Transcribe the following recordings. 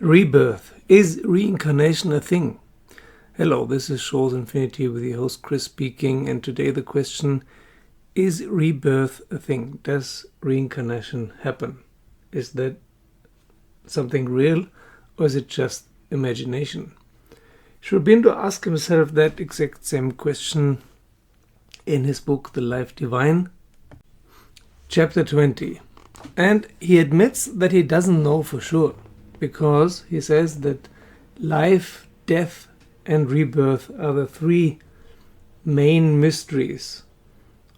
Rebirth. Is reincarnation a thing? Hello, this is Shores Infinity with your host Chris speaking, and today the question, is rebirth a thing? Does reincarnation happen? Is that something real, or is it just imagination? Sri Aurobindo asked himself that exact same question in his book The Life Divine, chapter 20. And he admits that he doesn't know for sure, because he says that life, death, and rebirth are the three main mysteries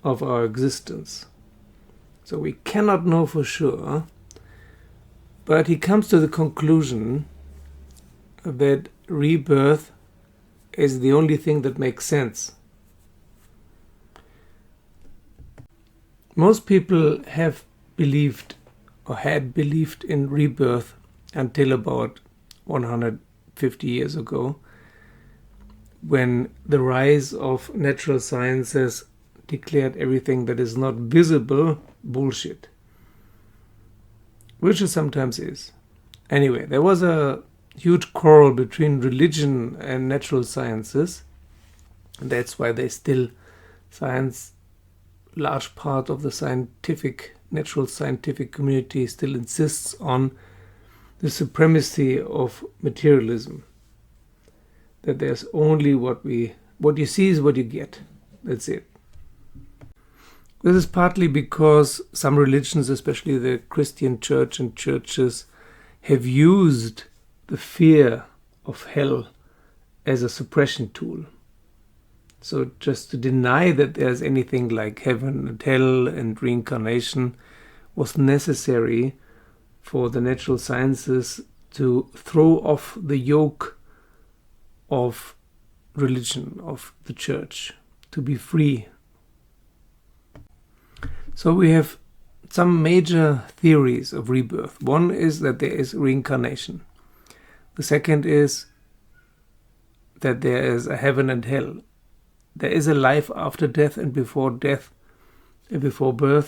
of our existence. So we cannot know for sure, but he comes to the conclusion that rebirth is the only thing that makes sense. Most people have believed or had believed in rebirth until about 150 years ago, when the rise of natural sciences declared everything that is not visible bullshit, which it sometimes is. Anyway, there was a huge quarrel between religion and natural sciences. That's why large part of the natural scientific community still insists on the supremacy of materialism. That there's only what you see is what you get. That's it. This is partly because some religions, especially the Christian church and churches, have used the fear of hell as a suppression tool. So just to deny that there's anything like heaven and hell and reincarnation was necessary for the natural sciences to throw off the yoke of religion, of the church, to be free. So we have some major theories of rebirth. One is that there is reincarnation. The second is that there is a heaven and hell. There is a life after death and before birth,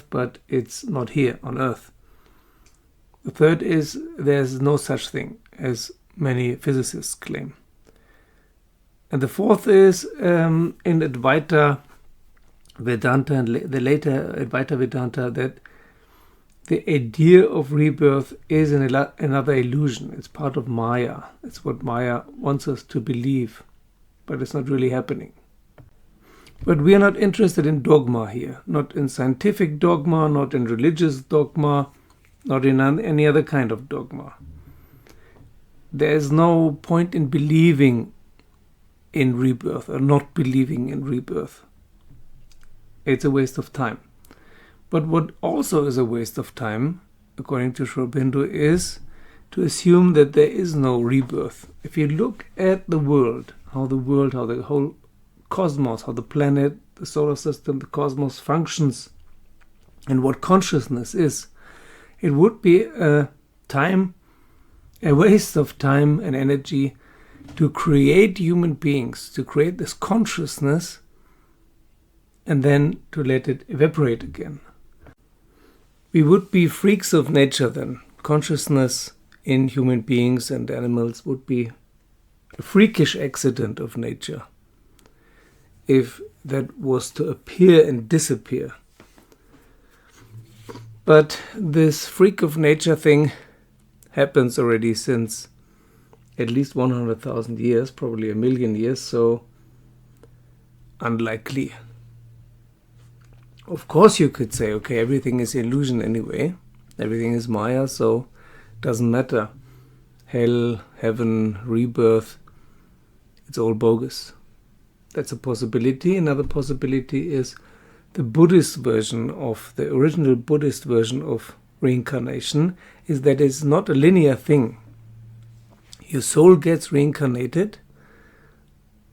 but it's not here on earth. The third is there's no such thing, as many physicists claim. And the fourth is in Advaita Vedanta and the later Advaita Vedanta, that the idea of rebirth is another illusion. It's part of Maya. It's what Maya wants us to believe, but it's not really happening. But we are not interested in dogma here, not in scientific dogma, not in religious dogma, not in any other kind of dogma. There is no point in believing in rebirth or not believing in rebirth. It's a waste of time. But what also is a waste of time, according to Sri Aurobindo, is to assume that there is no rebirth. If you look at the world, how the whole cosmos, how the planet, the solar system, the cosmos functions, and what consciousness is, it would be a waste of time and energy to create human beings, to create this consciousness, and then to let it evaporate again. We would be freaks of nature then. Consciousness in human beings and animals would be a freakish accident of nature if that was to appear and disappear. But this freak of nature thing happens already since at least 100,000 years, probably 1 million years, so unlikely. Of course you could say, okay, everything is illusion anyway, everything is Maya, so it doesn't matter. Hell, heaven, rebirth, it's all bogus. That's a possibility. Another possibility is the original Buddhist version of reincarnation is that it's not a linear thing. Your soul gets reincarnated,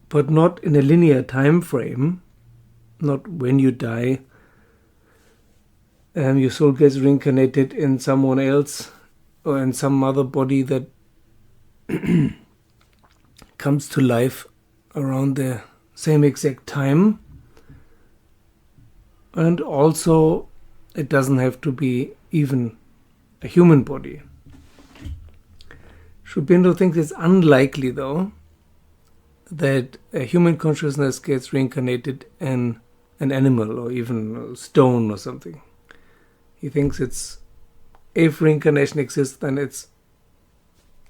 but not in a linear time frame, not when you die. Your soul gets reincarnated in someone else or in some other body that comes to life around the same exact time. And also, it doesn't have to be even a human body. Sri Aurobindo thinks it's unlikely, though, that a human consciousness gets reincarnated in an animal or even a stone or something. He thinks if reincarnation exists, then it's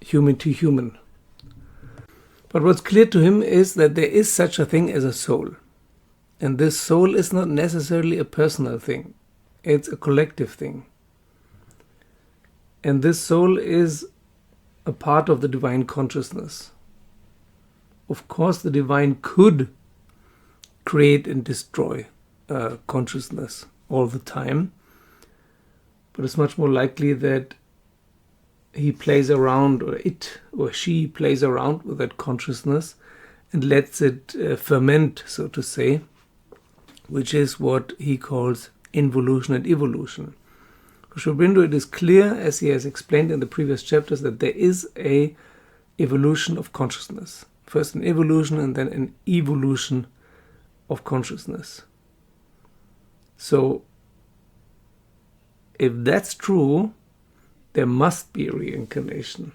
human to human. But what's clear to him is that there is such a thing as a soul. And this soul is not necessarily a personal thing. It's a collective thing. And this soul is a part of the divine consciousness. Of course, the divine could create and destroy consciousness all the time. But it's much more likely that he plays around, or it or she plays around with that consciousness and lets it ferment, so to say, which is what he calls involution and evolution. For Sri Aurobindo, it is clear, as he has explained in the previous chapters, that there is a evolution of consciousness. First an evolution and then an evolution of consciousness. So, if that's true, there must be a reincarnation.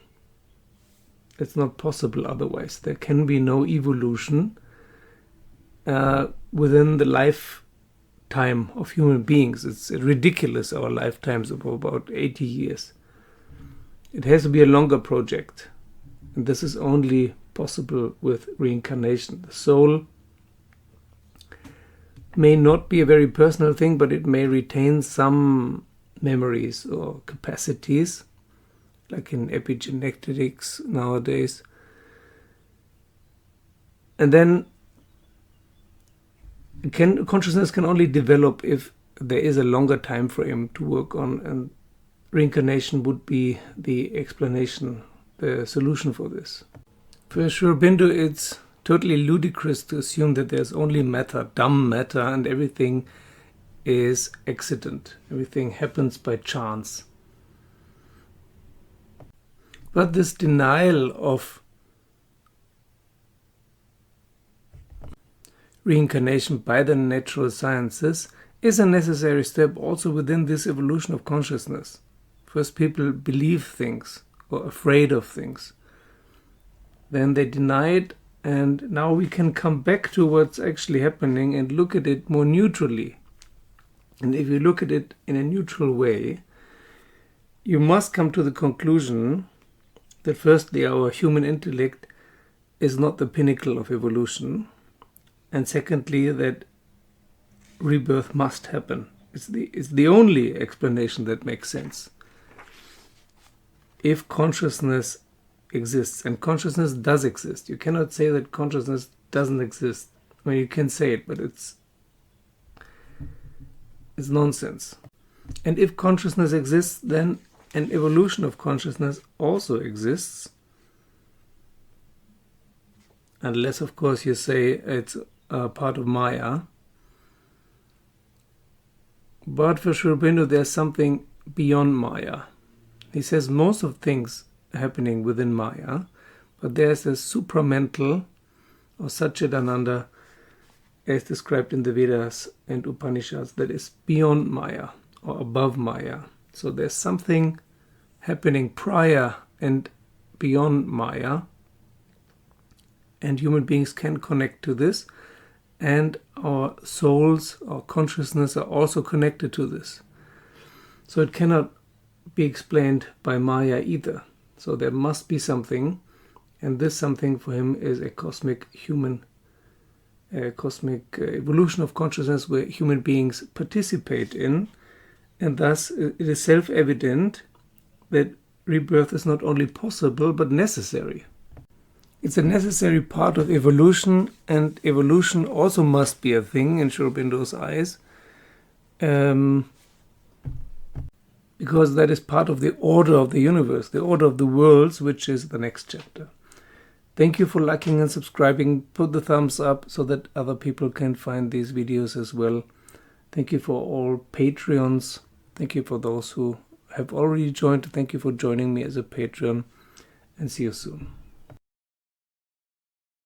It's not possible otherwise. There can be no evolution within the lifetime of human beings. It's ridiculous, our lifetimes of about 80 years. It has to be a longer project. And this is only possible with reincarnation. The soul may not be a very personal thing, but it may retain some memories or capacities, like in epigenetics nowadays. And then consciousness can only develop if there is a longer time frame to work on, and reincarnation would be the explanation, the solution for this. For Sri Aurobindo, it's totally ludicrous to assume that there's only matter, dumb matter, and everything is accident. Everything happens by chance. But this denial of reincarnation by the natural sciences is a necessary step also within this evolution of consciousness. First, people believe things or afraid of things. Then they deny it, and now we can come back to what's actually happening and look at it more neutrally. And if you look at it in a neutral way, you must come to the conclusion that firstly, our human intellect is not the pinnacle of evolution, and secondly, that rebirth must happen. It's the only explanation that makes sense. If consciousness exists, and consciousness does exist, you cannot say that consciousness doesn't exist. I mean, you can say it, but it's nonsense. And if consciousness exists, then an evolution of consciousness also exists. Unless, of course, you say it's a part of Maya. But for Sri Aurobindo, there's something beyond Maya. He says most of things are happening within Maya, but there's a supramental or Satchidananda, as described in the Vedas and Upanishads, that is beyond Maya or above Maya. So there's something happening prior and beyond Maya, and human beings can connect to this, and our souls, our consciousness are also connected to this. So it cannot be explained by Maya either. So there must be something, and this something for him is a cosmic evolution of consciousness where human beings participate in, and thus it is self-evident that rebirth is not only possible but necessary. It's a necessary part of evolution, and evolution also must be a thing in Sri Aurobindo's eyes, because that is part of the order of the universe, the order of the worlds, which is the next chapter. Thank you for liking and subscribing. Put the thumbs up so that other people can find these videos as well. Thank you for all Patreons. Thank you for those who have already joined. Thank you for joining me as a Patreon, and see you soon.